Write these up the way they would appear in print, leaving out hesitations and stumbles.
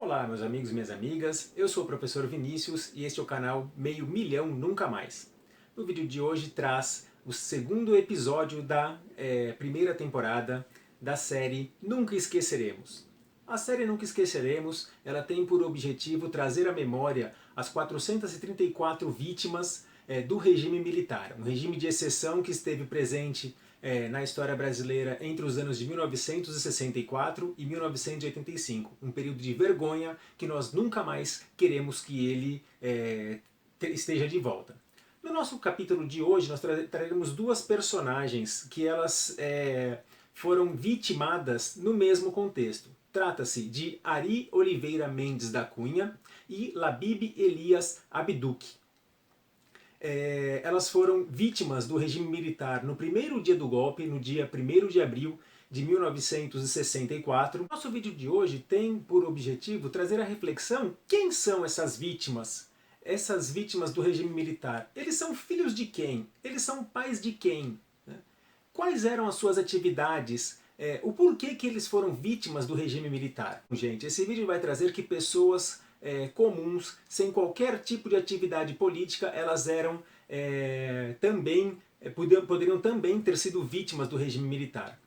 Olá, meus amigos e minhas amigas, eu sou o professor Vinícius e este é o canal Meio Milhão Nunca Mais. No vídeo de hoje traz o segundo episódio da primeira temporada da série Nunca Esqueceremos. A série Nunca Esqueceremos, ela tem por objetivo trazer à memória as 434 vítimas do regime militar, um regime de exceção que esteve presente na história brasileira entre os anos de 1964 e 1985, um período de vergonha que nós nunca mais queremos que ele esteja de volta. No nosso capítulo de hoje nós traremos duas personagens que elas foram vitimadas no mesmo contexto. Trata-se de Ari Oliveira Mendes da Cunha e Labib Elias Abduq. Elas foram vítimas do regime militar no primeiro dia do golpe, no dia 1º de abril de 1964. Nosso vídeo de hoje tem por objetivo trazer a reflexão: quem são essas vítimas? Essas vítimas do regime militar. Eles são filhos de quem? Eles são pais de quem? Quais eram as suas atividades? O porquê que eles foram vítimas do regime militar? Gente, esse vídeo vai trazer que pessoas comuns, sem qualquer tipo de atividade política, elas eram poderiam também ter sido vítimas do regime militar.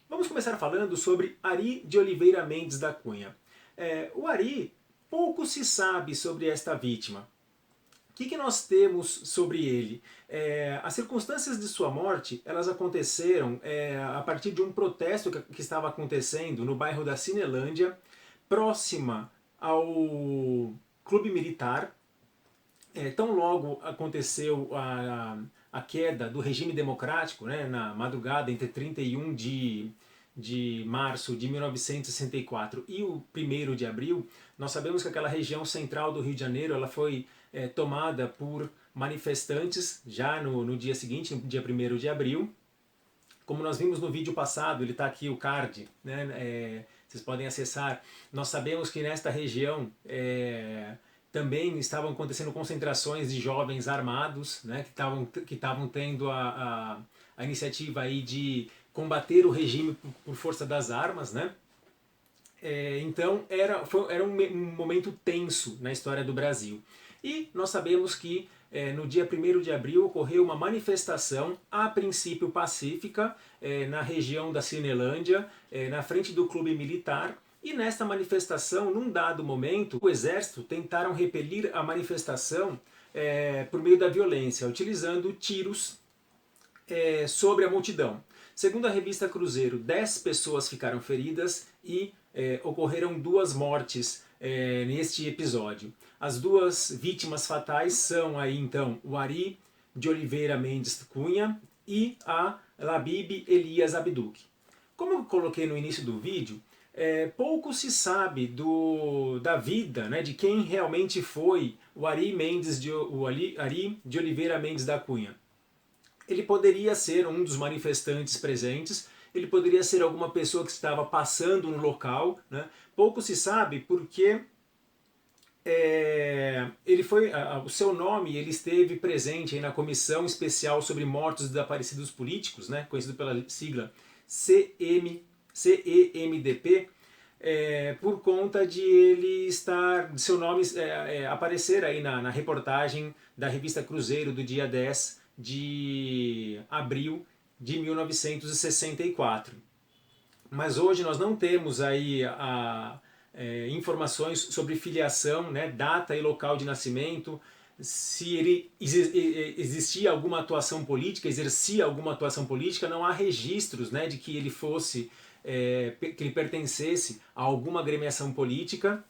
Vamos começar falando sobre Ari de Oliveira Mendes da Cunha. O Ari, pouco se sabe sobre esta vítima. O que nós temos sobre ele? As circunstâncias de sua morte, elas aconteceram a partir de um protesto que estava acontecendo no bairro da Cinelândia, próxima ao clube militar. Tão logo aconteceu a queda do regime democrático, na madrugada entre 31 de março de 1964 e o 1º de abril, nós sabemos que aquela região central do Rio de Janeiro ela foi tomada por manifestantes já no dia seguinte, no dia 1º de abril. Como nós vimos no vídeo passado, ele está aqui o card, vocês podem acessar. Nós sabemos que nesta região também estavam acontecendo concentrações de jovens armados, que estavam tendo a iniciativa aí de combater o regime por força das armas, Então era um momento tenso na história do Brasil. E nós sabemos que no dia 1º de abril ocorreu uma manifestação, a princípio pacífica, na região da Cinelândia, na frente do clube militar. E nesta manifestação, num dado momento, o exército tentaram repelir a manifestação por meio da violência, utilizando tiros sobre a multidão. Segundo a revista Cruzeiro, 10 pessoas ficaram feridas e ocorreram 2 mortes neste episódio. As 2 vítimas fatais são aí então o Ari de Oliveira Mendes Cunha e a Labib Elias Abduq. Como eu coloquei no início do vídeo, pouco se sabe da vida, de quem realmente foi o Ari de Oliveira Mendes da Cunha. Ele poderia ser um dos manifestantes presentes, ele poderia ser alguma pessoa que estava passando no local, Pouco se sabe porque o seu nome ele esteve presente aí na Comissão Especial sobre Mortos e Desaparecidos Políticos, conhecido pela sigla CEMDP, por conta de seu nome aparecer aí na reportagem da revista Cruzeiro do dia 10 de abril de 1964. Mas hoje nós não temos aí informações sobre filiação, data e local de nascimento, se ele existia alguma atuação política, exercia alguma atuação política. Não há registros de que ele fosse, que ele pertencesse a alguma agremiação política.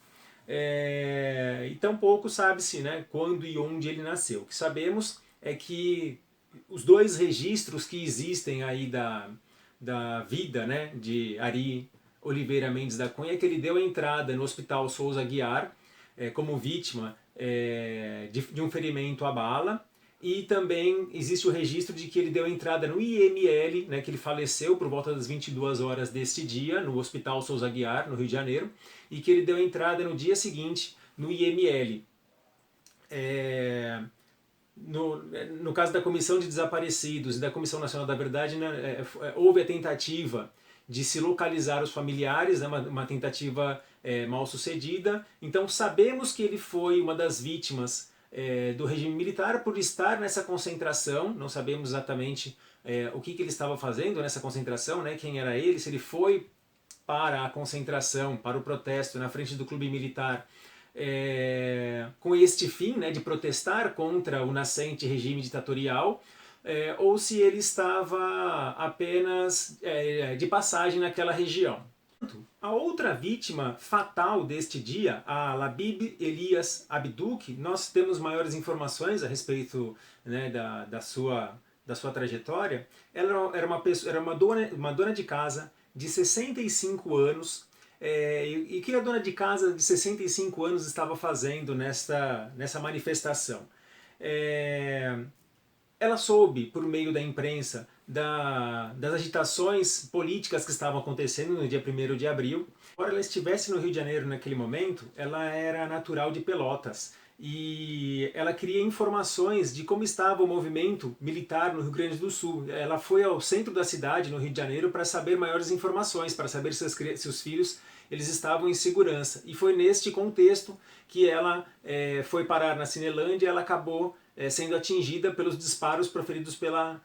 E tampouco sabe-se quando e onde ele nasceu. O que sabemos é que os 2 registros que existem aí da vida de Ari Oliveira Mendes da Cunha é que ele deu entrada no Hospital Souza Aguiar como vítima de um ferimento à bala, e também existe o registro de que ele deu entrada no IML, que ele faleceu por volta das 22 horas deste dia no Hospital Souza Aguiar, no Rio de Janeiro, e que ele deu entrada no dia seguinte no IML. No caso da Comissão de Desaparecidos e da Comissão Nacional da Verdade, houve a tentativa de se localizar os familiares, uma tentativa mal sucedida. Então sabemos que ele foi uma das vítimas do regime militar por estar nessa concentração. Não sabemos exatamente o que ele estava fazendo nessa concentração, né? Quem era ele, se ele foi para a concentração, para o protesto na frente do clube militar, com este fim, né, de protestar contra o nascente regime ditatorial, ou se ele estava apenas de passagem naquela região. A outra vítima fatal deste dia, a Labib Elias Abduk, nós temos maiores informações a respeito, né, da sua trajetória. Ela era uma dona de casa de 65 anos. E o que a dona de casa de 65 anos estava fazendo nessa manifestação? Ela soube, por meio da imprensa, das agitações políticas que estavam acontecendo no dia 1º de abril. Embora ela estivesse no Rio de Janeiro naquele momento, ela era natural de Pelotas. E ela queria informações de como estava o movimento militar no Rio Grande do Sul. Ela foi ao centro da cidade, no Rio de Janeiro, para saber maiores informações, para saber se seus filhos eles estavam em segurança. E foi neste contexto que ela foi parar na Cinelândia e ela acabou sendo atingida pelos disparos proferidos pela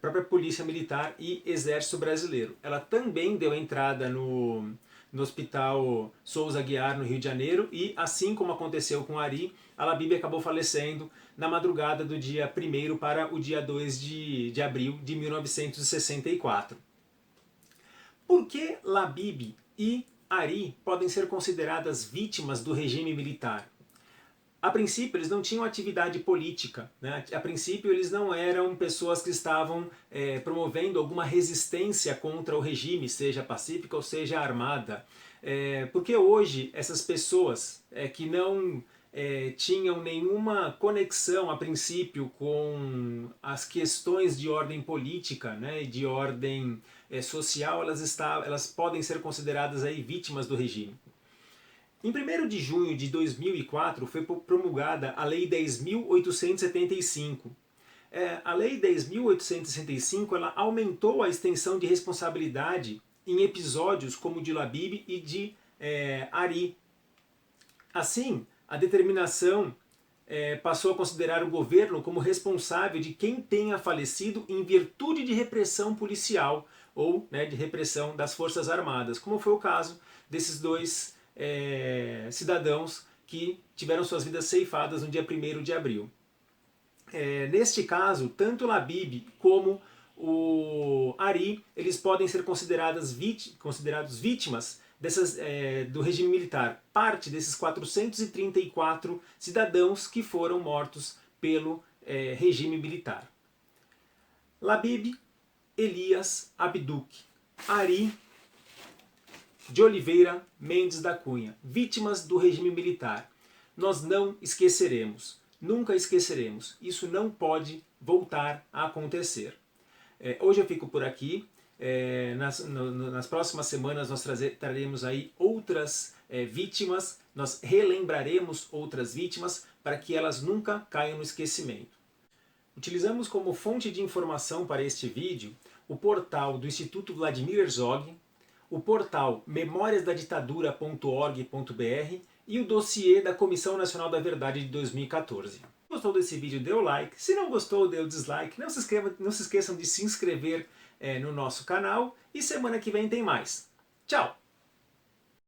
própria Polícia Militar e Exército Brasileiro. Ela também deu entrada no Hospital Souza Aguiar, no Rio de Janeiro, e assim como aconteceu com Ari, a Labib acabou falecendo na madrugada do dia 1º para o dia 2 de abril de 1964. Por que Labib e Ari podem ser consideradas vítimas do regime militar? A princípio, eles não tinham atividade política, né? A princípio, eles não eram pessoas que estavam promovendo alguma resistência contra o regime, seja pacífica ou seja armada. Porque hoje, essas pessoas que não tinham nenhuma conexão, a princípio, com as questões de ordem política, né, e de ordem social, elas podem ser consideradas aí vítimas do regime. Em 1º de junho de 2004 foi promulgada a Lei 10.875. A Lei 10.865 ela aumentou a extensão de responsabilidade em episódios como o de Labib e de Ari. Assim, a determinação passou a considerar o governo como responsável de quem tenha falecido em virtude de repressão policial ou, né, de repressão das Forças Armadas, como foi o caso desses dois cidadãos que tiveram suas vidas ceifadas no dia 1º de abril. Neste caso, tanto Labib como o Ari, eles podem ser considerados vítimas do regime militar, parte desses 434 cidadãos que foram mortos pelo regime militar. Labib Elias Abduk, Ari de Oliveira Mendes da Cunha, vítimas do regime militar. Nós não esqueceremos, nunca esqueceremos. Isso não pode voltar a acontecer. Hoje eu fico por aqui. Nas próximas semanas nós traremos aí outras vítimas, nós relembraremos outras vítimas para que elas nunca caiam no esquecimento. Utilizamos como fonte de informação para este vídeo o portal do Instituto Vladimir Herzog, o portal memoriasdaditadura.org.br e o dossiê da Comissão Nacional da Verdade de 2014. Se gostou desse vídeo, dê o like. Se não gostou, dê o dislike. Não se esqueçam de se inscrever no nosso canal. E semana que vem tem mais. Tchau!